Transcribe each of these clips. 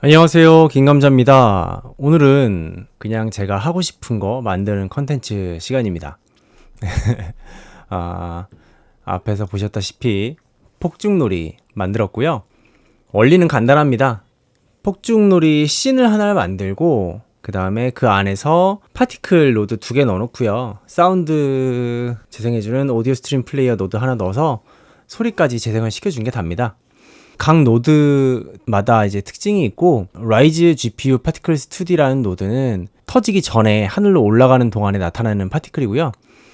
안녕하세요, 김감자입니다. 오늘은 그냥 제가 하고 싶은 거 만드는 컨텐츠 시간입니다. 앞에서 보셨다시피 폭죽놀이 만들었고요. 원리는 간단합니다. 폭죽놀이 씬을 하나를 만들고 그 다음에 그 안에서 파티클 노드 2개 넣어놓고요. 사운드 재생해주는 오디오 스트림 플레이어 노드 하나 넣어서 소리까지 재생을 시켜준 게 답니다. 각 노드마다 이제 특징이 있고, 라이즈 GPU 파티클스 2D라는 노드는 터지기 전에 하늘로 올라가는 동안에 나타나는 파티클이고요.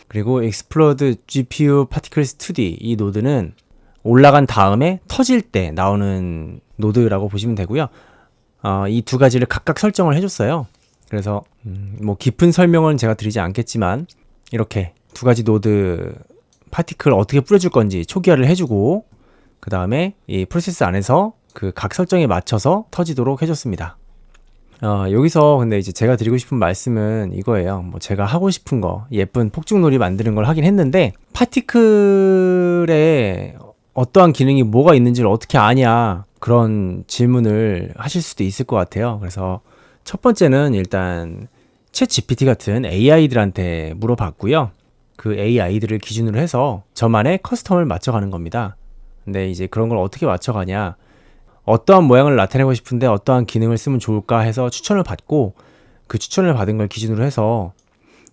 그리고 Explode GPU 파티클스 2D 이 노드는 올라간 다음에 터질 때 나오는 노드라고 보시면 되고요. 이 두 가지를 각각 설정을 해줬어요. 그래서 뭐 깊은 설명은 제가 드리지 않겠지만 이렇게 두 가지 노드 파티클 어떻게 뿌려줄 건지 초기화를 해주고, 그 다음에 이 프로세스 안에서 그 각 설정에 맞춰서 터지도록 해줬습니다. 여기서 근데 이제 제가 드리고 싶은 말씀은 이거예요. 뭐 제가 하고 싶은 거, 예쁜 폭죽놀이 만드는 걸 하긴 했는데, 파티클에 어떠한 기능이 뭐가 있는지를 어떻게 아냐, 그런 질문을 하실 수도 있을 것 같아요. 그래서 첫 번째는 일단 챗 GPT 같은 AI들한테 물어봤고요. 그 AI들을 기준으로 해서 저만의 커스텀을 맞춰가는 겁니다. 근데 이제 그런 걸 어떻게 맞춰가냐, 어떠한 모양을 나타내고 싶은데 어떠한 기능을 쓰면 좋을까 해서 추천을 받고, 그 추천을 받은 걸 기준으로 해서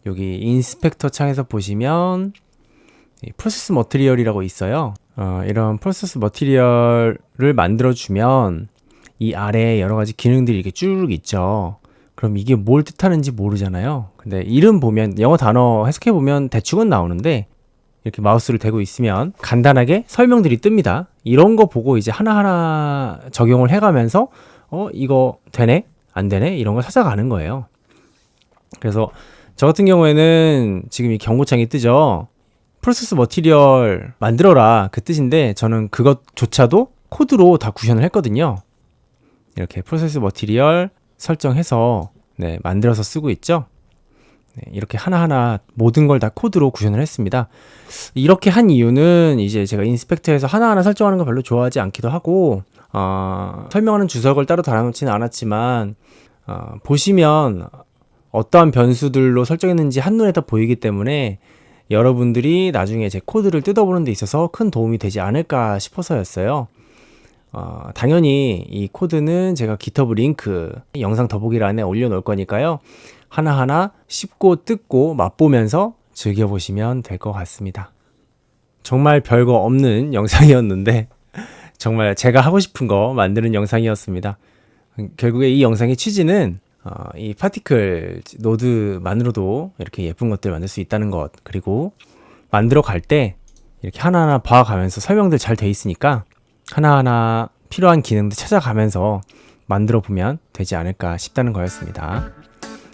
여기 인스펙터 창에서 보시면 프로세스 머티리얼이라고 있어요. 이런 프로세스 머티리얼을 만들어주면 이 아래에 여러 가지 기능들이 이렇게 쭉 있죠. 그럼 이게 뭘 뜻하는지 모르잖아요. 근데 이름 보면, 영어 단어 해석해 보면 대충은 나오는데, 이렇게 마우스를 대고 있으면 간단하게 설명들이 뜹니다. 이런 거 보고 이제 하나하나 적용을 해가면서 이거 되네? 안 되네? 이런 걸 찾아가는 거예요. 그래서 저 같은 경우에는 지금 이 경고창이 뜨죠. 프로세스 머티리얼 만들어라, 그 뜻인데 저는 그것조차도 코드로 다 구현을 했거든요. 이렇게 프로세스 머티리얼 설정해서 만들어서 쓰고 있죠. 이렇게 하나하나 모든 걸 다 코드로 구현을 했습니다. 이렇게 한 이유는 이제 제가 인스펙터에서 하나하나 설정하는 거 별로 좋아하지 않기도 하고, 설명하는 주석을 따로 달아놓지는 않았지만, 보시면 어떠한 변수들로 설정했는지 한눈에 다 보이기 때문에 여러분들이 나중에 제 코드를 뜯어보는 데 있어서 큰 도움이 되지 않을까 싶어서였어요. 당연히 이 코드는 제가 GitHub 링크 영상 더보기란에 올려놓을 거니까요. 하나하나 씹고 뜯고 맛보면서 즐겨보시면 될 것 같습니다. 정말 별거 없는 영상이었는데 정말 제가 하고 싶은 거 만드는 영상이었습니다. 결국에 이 영상의 취지는 이 파티클 노드만으로도 이렇게 예쁜 것들 만들 수 있다는 것, 그리고 만들어 갈 때 이렇게 하나하나 봐가면서 설명들 잘 돼 있으니까 하나하나 필요한 기능들 찾아가면서 만들어 보면 되지 않을까 싶다는 거였습니다.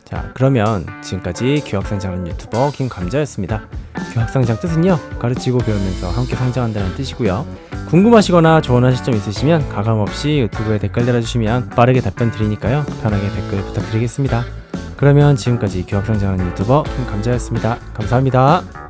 자, 그러면 지금까지 교학상장하는 유튜버 김감자였습니다. 교학상장 뜻은요, 가르치고 배우면서 함께 성장한다는 뜻이고요. 궁금하시거나 조언하실 점 있으시면 가감없이 유튜브에 댓글 달아주시면 빠르게 답변 드리니까요, 편하게 댓글 부탁드리겠습니다. 그러면 지금까지 교학상장하는 유튜버 김감자였습니다. 감사합니다.